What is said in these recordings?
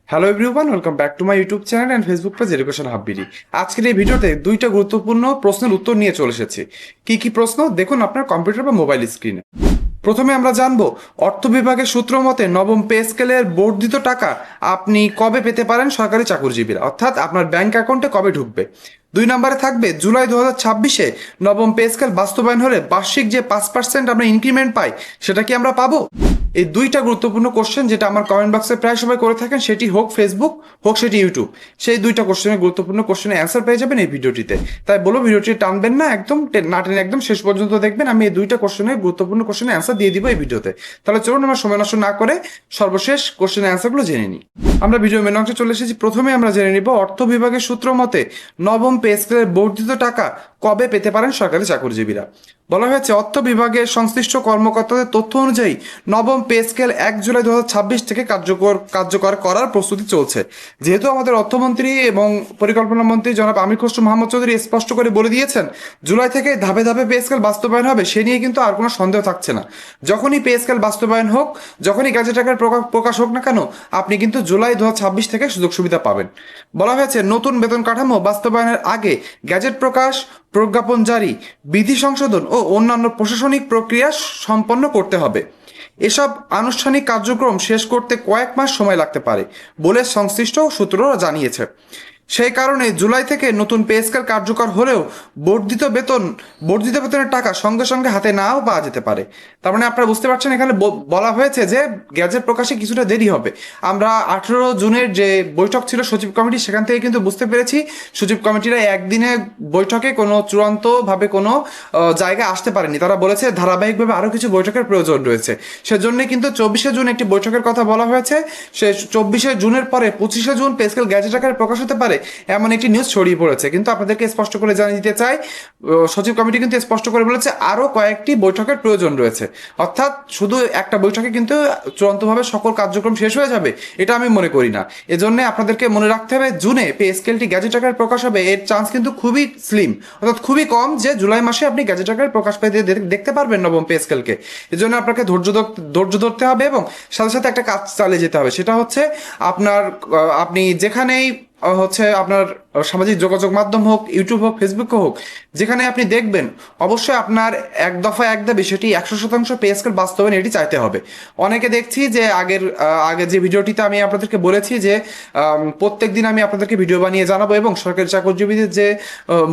Hello everyone, welcome back to my YouTube channel and Facebook page education hub BD. আজকের এই ভিডিওতে দুইটা গুরুত্বপূর্ণ প্রশ্নের উত্তর নিয়ে চলে এসেছি। কি কি প্রশ্ন দেখুন আপনার কম্পিউটার বা মোবাইল স্ক্রিনে। প্রথমে আমরা জানবো অর্থ বিভাগের সূত্র মতে নবম পে স্কেলের বর্ধিত টাকা আপনি কবে পেতে পারেন সরকারি চাকরিজীবীরা, অর্থাৎ আপনার ব্যাংক অ্যাকাউন্টে কবে ঢুকবে। 2 নম্বরে থাকবে জুলাই 2026-এ নবম পে স্কেল বাস্তবায়ন হলে বার্ষিক যে 5% আমরা ইনক্রিমেন্ট পাই সেটা কি আমরা পাবো। এই দুইটা গুরুত্বপূর্ণ কোশ্চেন যেটা আমার কমেন্ট বক্সে প্রায় সবাই করে থাকেন, সেটি হোক ফেসবুক হোক সেটি ইউটিউব, সেই দুইটা কোশ্চেনের গুরুত্বপূর্ণ কোশ্চেনের অ্যান্সার পেয়ে যাবেন এই ভিডিওটিতে। তাই বলো ভিডিওটি টানবেন না, একদম না টেনে একদম শেষ পর্যন্ত দেখবেন। আমি এই দুইটা কোশ্চেনের গুরুত্বপূর্ণ কোশ্চেনের অ্যান্সার দিয়ে দিব এই ভিডিওতে। তাহলে চলুন আমরা সময় নষ্ট না করে সর্বশেষ কোশ্চেনের অ্যান্সারগুলো জেনে নিই। আমরা ভিডিও মেন অংশে চলে এসেছি। প্রথমে আমরা জেনে নিব অর্থ বিভাগের সূত্র মতে নবম পে স্কেলের বর্ধিত টাকা কবে পেতে পারেন সরকারি চাকরিজীবীরা। বলা হয়েছে অর্থ বিভাগের সংশ্লিষ্ট কর্মকর্তাদের তথ্য অনুযায়ী নবম পে স্কেল 1 জুলাই 2026 থেকে কার্যকর করার প্রস্তুতি চলছে। যেহেতু আমাদের অর্থমন্ত্রী এবং পরিকল্পনা মন্ত্রী জনাব আমির খসরু মোহাম্মদ চৌধুরী স্পষ্ট করে বলে দিয়েছেন জুলাই থেকে ধাপে ধাপে পে স্কেল বাস্তবায়ন হবে, সে নিয়ে কিন্তু আর কোনো সন্দেহ থাকছে না। যখনই পে স্কেল বাস্তবায়ন হোক, যখনই গ্যাজেট আকারে প্রকাশ হোক না কেন, আপনি কিন্তু জুলাই 2026 থেকে সুযোগ সুবিধা পাবেন। বলা হয়েছে নতুন বেতন কাঠামো বাস্তবায়নের আগে গ্যাজেট প্রকাশ, প্রজ্ঞাপন জারি, বিধি সংশোধন ও অন্যান্য প্রশাসনিক প্রক্রিয়া সম্পন্ন করতে হবে। এসব আনুষ্ঠানিক কার্যক্রম শেষ করতে কয়েক মাস সময় লাগতে পারে বলে সংশ্লিষ্ট সূত্ররা জানিয়েছে। সেই কারণে জুলাই থেকে নতুন পে স্কেল কার্যকর হলেও বর্ধিত বেতনের টাকা সঙ্গে সঙ্গে হাতে নাও পাওয়া যেতে পারে। তার মানে আপনারা বুঝতে পারছেন এখানে বলা হয়েছে যে গ্যাজেট প্রকাশে কিছুটা দেরি হবে। আমরা 18 জুনের যে বৈঠক ছিল সচিব কমিটি, সেখান থেকে কিন্তু বুঝতে পেরেছি সচিব কমিটিরা একদিনে বৈঠকে কোনো চূড়ান্তভাবে কোনো জায়গায় আসতে পারেনি। তারা বলেছে ধারাবাহিকভাবে আরও কিছু বৈঠকের প্রয়োজন রয়েছে। সেজন্য কিন্তু 24শে জুন একটি বৈঠকের কথা বলা হয়েছে। সে 24শে জুনের পরে 25শে জুন পে স্কেল গ্যাজেট আকারে প্রকাশ হতে পারে এমন একটি নিউজ ছড়িয়ে পড়েছে। কিন্তু আপনাদেরকে স্পষ্ট করে জানিয়ে দিতে চাই, সচিব কমিটি কিন্তু স্পষ্ট করে বলেছে আরও কয়েকটি বৈঠকের প্রয়োজন রয়েছে। অর্থাৎ শুধু একটা বৈঠকে কিন্তু চূড়ান্তভাবে সকল কার্যক্রম শেষ হয়ে যাবে এটা আমি মনে করি না। এজন্য আপনাদেরকে মনে রাখতে হবে জুনে পে স্কেলটি গ্যাজেট আকারে প্রকাশ হবে, এর চান্স কিন্তু খুবই স্লিম, অর্থাৎ খুবই কম যে জুলাই মাসে আপনি গ্যাজেট আকারে প্রকাশ পেতে দেখতে পারবেন নবম পে স্কেলকে। এজন্য আপনাকে ধৈর্য ধরতে হবে এবং সাথে সাথে একটা কাজ চালিয়ে যেতে হবে। সেটা হচ্ছে আপনি যেখানেই আপনার সামাজিক যোগাযোগ মাধ্যম হোক, ইউটিউব হোক, ফেসবুক হোক, যেখানে আপনি দেখবেন অবশ্যই আপনার এক দফা এক দাবি সেটি 100% পে স্কেল বাস্তবায়ন এটি চাইতে হবে। অনেকে দেখছি যে আগের যে ভিডিওটিতে আমি আপনাদেরকে বলেছি যে প্রত্যেক দিন আমি আপনাদেরকে ভিডিও বানিয়ে জানাবো এবং সরকারি চাকরিজীবীদের যে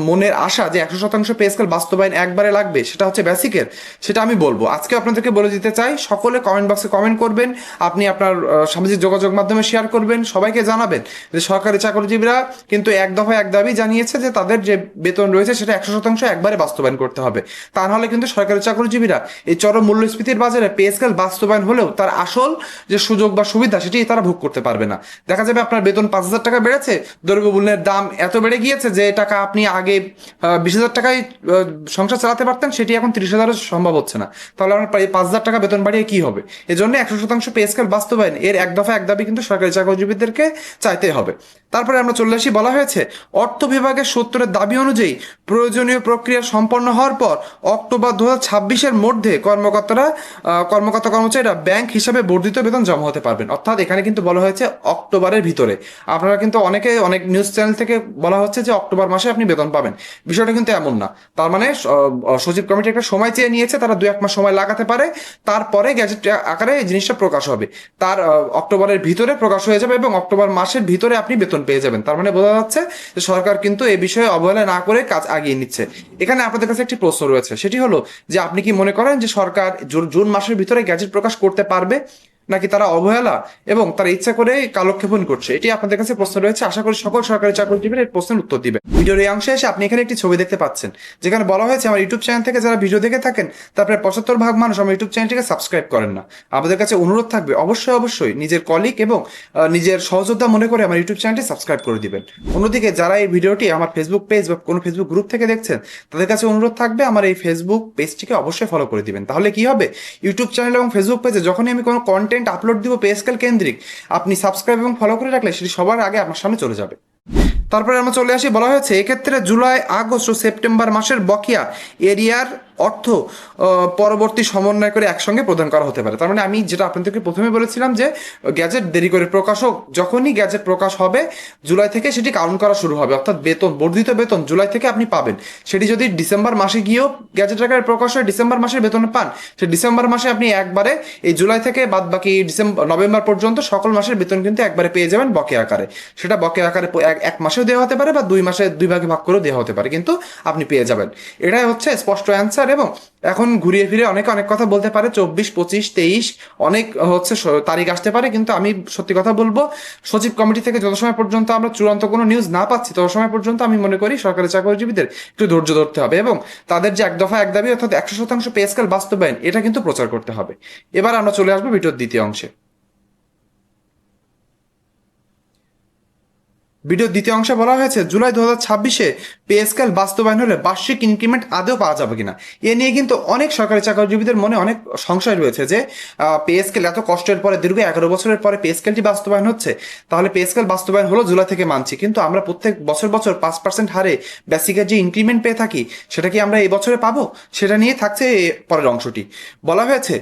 মনের আশা যে 100% পে স্কেল বাস্তবায়ন একবারে লাগবে, সেটা হচ্ছে বেসিকের, সেটা আমি বলবো। আজকে আপনাদেরকে বলে দিতে চাই, সকলে কমেন্ট বক্সে কমেন্ট করবেন, আপনি আপনার সামাজিক যোগাযোগ মাধ্যমে শেয়ার করবেন, সবাইকে জানাবেন যে সরকারি চাকরিজীবীরা কিন্তু এক দফা এক দাবি জানিয়েছে যে তাদের যে বেতন রয়েছে সেটা 100% একবারে বাস্তবায়ন করতে হবে। তা নাহলে কিন্তু সরকারি চাকরিজীবীরা এই চরম মূল্যস্ফীতির বাজারে পে স্কেল বাস্তবায়ন হলেও তার আসল যে সুযোগ বা সুবিধা সেটি তারা ভোগ করতে পারবে না। দেখা যাবে আপনার বেতন 5,000 টাকা বেড়েছে, দ্রব্যমূল্যের দাম এত বেড়ে গিয়েছে যে টাকা আপনি আগে 20,000 টাকায় সংসার চালাতে পারতেন, সেটি এখন 30,000 সম্ভব হচ্ছে না। তাহলে আপনার 5,000 টাকা বেতন বাড়িয়ে কি হবে? এজন্য 100% পে স্কেল বাস্তবায়ন এর এক দফা এক দাবি কিন্তু সরকারি চাকরিজীবীদেরকে চাইতে হবে। তারপরে আমরা চলে আসি, বলা হয়েছে অর্থ বিভাগের সূত্রের দাবি অনুযায়ী প্রয়োজনীয় প্রক্রিয়া সম্পন্ন হওয়ার পর অক্টোবর 2026-এর মধ্যে কর্মকর্তা কর্মচারীরা ব্যাংক হিসাবে বর্ধিত বেতন জমা হতে পারবেন। অর্থাৎ এখানে কিন্তু বলা হয়েছে অক্টোবরের ভিতরে। আপনারা কিন্তু অনেক নিউজ চ্যানেল থেকে বলা হচ্ছে যে অক্টোবর মাসে আপনি বেতন পাবেন, বিষয়টা কিন্তু এমন না। তার মানে সচিব কমিটি একটা সময় চেয়ে নিয়েছে, তারা 2-1 মাস সময় লাগাতে পারে, তারপরে গ্যাজেট আকারে এই জিনিসটা প্রকাশ হবে। তার অক্টোবরের ভিতরে প্রকাশ হয়ে যাবে এবং অক্টোবর মাসের ভিতরে আপনি বেতন পেয়ে যাবেন। তার মানে বোঝা যাচ্ছে যে সরকার কিন্তু এই বিষয়ে অবহেলা না করে কাজ আগিয়ে নিচ্ছে। এখানে আপনাদের কাছে একটি প্রশ্ন রয়েছে, সেটি হলো যে আপনি কি মনে করেন যে সরকার জুন মাসের ভিতরে গ্যাজেট প্রকাশ করতে পারবে, নাকি তারা অবহেলা এবং তারা ইচ্ছা করে কালক্ষেপণ করছে? এটি আপনাদের কাছে প্রশ্ন রয়েছে। আশা করি সকল সরকারি চাকরিজীবীরা এই প্রশ্নের উত্তর দিবে। ভিডিওর এই অংশে এসে আপনি এখানে একটি ছবি দেখতে পাচ্ছেন, যেখানে বলা হয়েছে আমার ইউটিউব চ্যানেল থেকে যারা ভিডিও দেখে থাকেন তার প্রায় 75% মানুষ আমার ইউটিউব চ্যানেলটিকে সাবস্ক্রাইব করেন না। আমাদের কাছে অনুরোধ থাকবে অবশ্যই নিজের কলিগ এবং নিজের সহযোদ্ধা মনে করে আমার ইউটিউব চ্যানেলটি সাবস্ক্রাইব করে দিবেন। অন্যদিকে যারা এই ভিডিওটি আমার ফেসবুক পেজ বা কোনো ফেসবুক গ্রুপ থেকে দেখছেন, তাদের কাছে অনুরোধ থাকবে আমার এই ফেসবুক পেজটিকে অবশ্যই ফলো করে দিবেন। তাহলে কি হবে, ইউটিউব চ্যানেল এবং ফেসবুক পেজে যখনই আমি কোনো কন্টেন্ট আপলোড দিব পে স্কেল কেন্দ্রিক, আপনি সাবস্ক্রাইব এবং ফলো করে রাখলে সেটি সবার আগে আপনার সামনে চলে যাবে। তারপরে আমরা চলে আসি, বলা হয়েছে এক্ষেত্রে জুলাই, আগস্ট ও সেপ্টেম্বর মাসের বকেয়া এরিয়ার অর্থ পরবর্তী সমন্বয় করে একসঙ্গে প্রদান করা হতে পারে। তার মানে আমি যেটা আপনাদেরকে প্রথমে বলেছিলাম যে গ্যাজেট দেরি করে প্রকাশ হোক, যখনই গ্যাজেট প্রকাশ হবে জুলাই থেকে সেটি কাউন্ট করা শুরু হবে, অর্থাৎ বেতন, বর্ধিত বেতন জুলাই থেকে আপনি পাবেন। সেটি যদি ডিসেম্বর মাসে গিয়েও গ্যাজেট আকারে প্রকাশ হয়, ডিসেম্বর মাসের বেতন পান, সে ডিসেম্বর মাসে আপনি একবারে এই জুলাই থেকে বাদ বাকি নভেম্বর পর্যন্ত সকল মাসের বেতন কিন্তু একবারে পেয়ে যাবেন বকেয়া আকারে। সেটা বকেয়া আকারে এক মাসেও দেওয়া হতে পারে বা 2 মাসে 2 ভাগে ভাগ করেও দেওয়া হতে পারে, কিন্তু আপনি পেয়ে যাবেন। এটাই হচ্ছে স্পষ্ট অ্যান্সার। এবং এখন ঘুরিয়ে ফিরে অনেকে অনেক কথা বলতে পারে, 24, 25, 23 অনেক হচ্ছে তারিখ আসতে পারে, কিন্তু আমি সত্যি কথা বলবো, সচিব কমিটি থেকে যত সময় পর্যন্ত আমরা চূড়ান্ত কোনো নিউজ না পাচ্ছি তত সময় পর্যন্ত আমি মনে করি সরকারি চাকরিজীবীদের একটু ধৈর্য ধরতে হবে এবং তাদের যে এক দফা এক দাবি অর্থাৎ 100% পে স্কেল বাস্তবায়ন, এটা কিন্তু প্রচার করতে হবে। এবার আমরা চলে আসবো ভিডিওর দ্বিতীয় অংশে। ভিডিওর দ্বিতীয় অংশে বলা হয়েছে জুলাই 2026-এ পে স্কেল বাস্তবায়ন হলে বার্ষিক ইনক্রিমেন্ট আদৌ পাওয়া যাবে কিনা। এ নিয়ে কিন্তু অনেক সরকারি চাকরিজীবীদের মনে অনেক সংশয় রয়েছে যে পে স্কেল এত কষ্টের পরে দীর্ঘ 11 বছরের পরে পে স্কেলটি বাস্তবায়ন হচ্ছে, তাহলে পে স্কেল বাস্তবায়ন হলো জুলাই থেকে মানছি, কিন্তু আমরা প্রত্যেক বছর 5% হারে বেসিকের যে ইনক্রিমেন্ট পেয়ে থাকি সেটা কি আমরা এই বছরে পাবো, সেটা নিয়ে থাকছে পরের অংশটি। বলা হয়েছে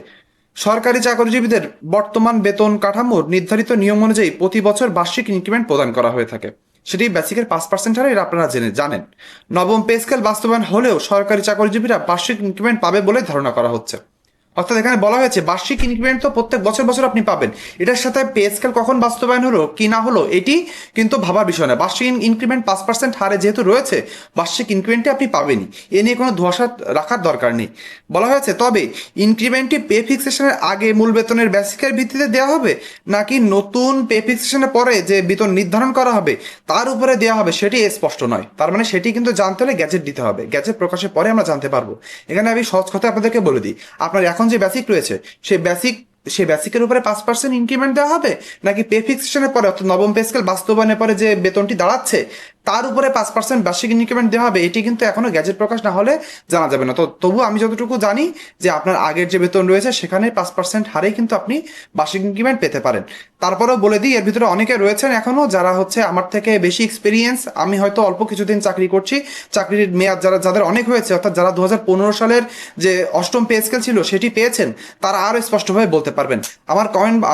সরকারি চাকরিজীবীদের বর্তমান বেতন কাঠামোর নির্ধারিত নিয়ম অনুযায়ী প্রতি বছর বার্ষিক ইনক্রিমেন্ট প্রদান করা হয়ে থাকে, সেটি বেসিকের 5% হারে, এটা আপনারা জানেন। নবম পে স্কেল বাস্তবায়ন হলেও সরকারি চাকরিজীবীরা বার্ষিক ইনক্রিমেন্ট পাবে বলে ধারণা করা হচ্ছে। অর্থাৎ এখানে বলা হয়েছে বার্ষিক ইনক্রিমেন্ট তো প্রত্যেক বছর আপনি পাবেন, এটার সাথে পে স্কেল কখন বাস্তবায়ন হলো কি না হলো এটি কিন্তু ভাবার বিষয় না। বার্ষিক ইনক্রিমেন্ট 5% হারে যেহেতু রয়েছে, বার্ষিক ইনক্রিমেন্টটি আপনি পাবেনই, এ নিয়ে কোনো ধোঁয়াশা রাখার দরকার নেই। বলা হয়েছে তবে ইনক্রিমেন্টটি পে ফিক্সেশনের আগে মূল বেতনের বেসিকের ভিত্তিতে দেওয়া হবে নাকি নতুন পে ফিক্সেশনের পরে যে বেতন নির্ধারণ করা হবে তার উপরে দেওয়া হবে সেটি স্পষ্ট নয়। তার মানে সেটি কিন্তু জানতে হলে গ্যাজেট দিতে হবে, গ্যাজেট প্রকাশের পরে আমরা জানতে পারবো। এখানে আমি সহজ কথা আপনাদেরকে বলে দিই, আপনার এখন যে বেসিক রয়েছে সেই বেসিকের উপরে 5% ইনক্রিমেন্ট দেওয়া হবে নাকি পে ফিক্সেশনের পরে অর্থাৎ নবম পে স্কেল বাস্তবায়নের পরে যে বেতনটি দাঁড়াচ্ছে তার উপরে 5% বার্ষিক ইনক্রিমেন্ট দেওয়া হবে, এটি কিন্তু এখনো গ্যাজেট প্রকাশ না হলে জানা যাবে না। তো তবু আমি যতটুকু জানি যে আপনার আগের যে বেতন রয়েছে সেখানে 5% হারেই কিন্তু আপনি বার্ষিক ইনক্রিমেন্ট পেতে পারেন। তারপরেও বলে দিই, এর ভিতরে অনেকে রয়েছেন এখনো যারা হচ্ছে আমার থেকে বেশি এক্সপিরিয়েন্স, আমি হয়তো অল্প কিছুদিন চাকরি করছি, চাকরির মেয়াদ যাদের অনেক হয়েছে, অর্থাৎ যারা 2015 সালের যে অষ্টম পে স্কেল ছিল সেটি পেয়েছেন, তারা আরও স্পষ্টভাবে বলতে পারবেন।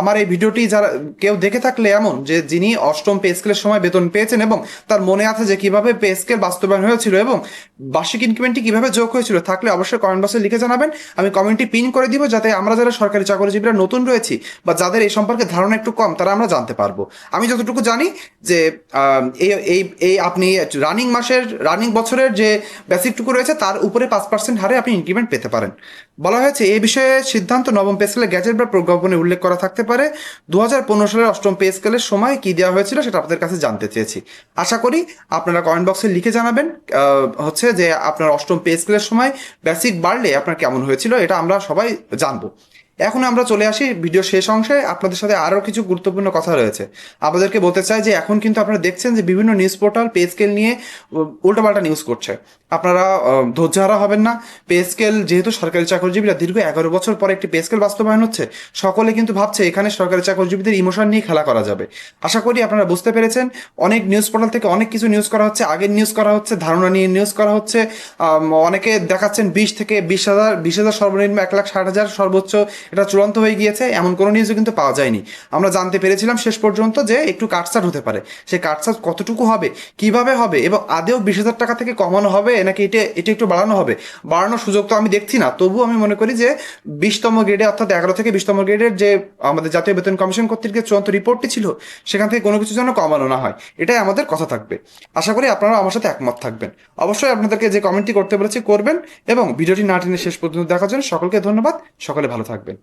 আমার এই ভিডিওটি যারা কেউ দেখে থাকলে এমন যে যিনি অষ্টম পে স্কেলের সময় বেতন পেয়েছেন এবং তার মনে আছে যে কিভাবে পে স্কেল বাস্তবায়ন হয়েছিল এবং বার্ষিক ইনক্রিমেন্টটি কিভাবে যোগ হয়েছিল, থাকলে অবশ্যই কমেন্ট বক্সে লিখে জানাবেন। আমি কমেন্টটি পিন করে দিব যাতে আমরা যারা সরকারি চাকরিজীবীরা নতুন রয়েছি বা যাদের এই সম্পর্কে ধারণা একটু কম তারা আমরা জানতে পারবো। আমি যতটুকু জানি যে এই আপনি রানিং বছরের যে বেসিকটুকু রয়েছে তার উপরে 5% হারে আপনি ইনক্রিমেন্ট পেতে পারেন। বলা হয়েছে এই বিষয়ে সিদ্ধান্ত নবম পে স্কেলের গ্যাজেট বা প্রজ্ঞাপনে উল্লেখ করা থাকতে পারে। 2015 সালের অষ্টম পে স্কেলের সময় কি দেওয়া হয়েছিল সেটা আপনাদের কাছে জানতে চেয়েছি। আশা করি আপনারা কমেন্ট বক্সে লিখে জানাবেন হচ্ছে যে আপনার অষ্টম পে স্কেলের সময় বেসিক বাড়লে আপনার কেমন হয়েছিল, এটা আমরা সবাই জানবো। এখন আমরা চলে আসি ভিডিও শেষ অংশে। আপনাদের সাথে আরও কিছু গুরুত্বপূর্ণ কথা রয়েছে। আপনাদেরকে বলতে চাই যে এখন কিন্তু আপনারা দেখছেন যে বিভিন্ন নিউজ পোর্টাল পে স্কেল নিয়ে উল্টোপাল্টা নিউজ করছে। আপনারা ধৈর্যহারা হবেন না। পে স্কেল যেহেতু সরকারি চাকরিজীবীরা দীর্ঘ 11 বছর পরে একটি পে স্কেল বাস্তবায়ন হচ্ছে, সকলে কিন্তু ভাবছে এখানে সরকারি চাকরিজীবীদের ইমোশন নিয়ে খেলা করা যাবে। আশা করি আপনারা বুঝতে পেরেছেন। অনেক নিউজ পোর্টাল থেকে অনেক কিছু নিউজ করা হচ্ছে, আগের নিউজ করা হচ্ছে, ধারণা নিয়ে নিউজ করা হচ্ছে। অনেকে দেখাচ্ছেন 20 থেকে 20,000 সর্বনিম্ন 1,60,000 সর্বোচ্চ এটা চূড়ান্ত হয়ে গিয়েছে, এমন কোনো নিউজও কিন্তু পাওয়া যায়নি। আমরা জানতে পেরেছিলাম শেষ পর্যন্ত যে একটু কাটছাট হতে পারে, সেই কাটছাট কতটুকু হবে, কিভাবে হবে এবং আদেও 20,000 টাকা থেকে কমানো হবে নাকি এটা একটু বাড়ানো হবে। বাড়ানোর সুযোগ তো আমি দেখছি না, তবু আমি মনে করি যে 20তম গ্রেডে অর্থাৎ 11 থেকে 20তম গ্রেডের যে আমাদের জাতীয় বেতন কমিশন কর্তৃক চূড়ান্ত রিপোর্টটি ছিল সেখান থেকে কোনো কিছু যেন কমানো না হয়, এটাই আমাদের কথা থাকবে। আশা করি আপনারা আমার সাথে একমত থাকবেন। অবশ্যই আপনাদেরকে যে কমেন্টটি করতে বলেছি করবেন এবং ভিডিওটি না টেনে শেষ পর্যন্ত দেখার জন্য সকলকে ধন্যবাদ। সকলে ভালো থাকবেন।